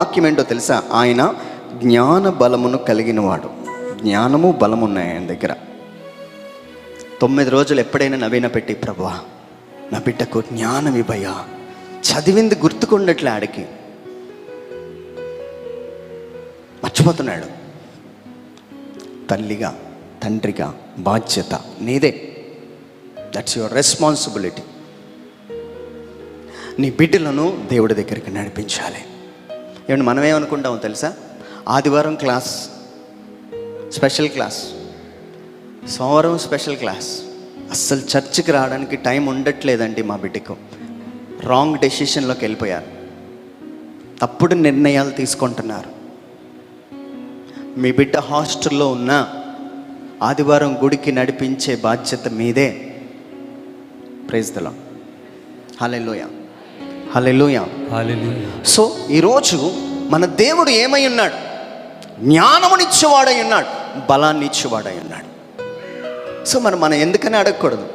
వాక్యం ఏంటో తెలుసా? ఆయన జ్ఞాన బలమును కలిగినవాడు. జ్ఞానము బలము ఉన్నాయి ఆయన దగ్గర. 9 రోజులు ఎప్పుడైనా నవీన పెట్టి, ప్రభువా నా బిడ్డకు జ్ఞానం ఇవ్వయ్యా, చదివింది గుర్తుకుండట్లే, ఆడికి మర్చిపోతున్నాడు. తల్లిగా తండ్రిగా బాధ్యత నీదే. That's your responsibility. నీ బిడ్డలను దేవుడి దగ్గరికి నడిపించాలి. ఏమంటే మనం ఏమనుకుంటామో తెలుసా? ఆదివారం క్లాస్, స్పెషల్ క్లాస్, సోమవారం స్పెషల్ క్లాస్, అస్సలు చర్చికి రావడానికి టైం ఉండట్లేదండి మా బిడ్డకు. రాంగ్ డెసిషన్లోకి వెళ్ళిపోయారు, తప్పుడు నిర్ణయాలు తీసుకుంటున్నారు. మీ బిడ్డ హాస్టల్లో ఉన్న ఆదివారం గుడికి నడిపించే బాధ్యత మీదే. Praise the lord. Hallelujah, hallelujah, hallelujah. So ఈరోజు మన దేవుడు ఏమై ఉన్నాడు? జ్ఞానమునిచ్చేవాడై ఉన్నాడు, బలాన్ని ఇచ్చేవాడై ఉన్నాడు. సో మనం ఎందుకని అడగకూడదు?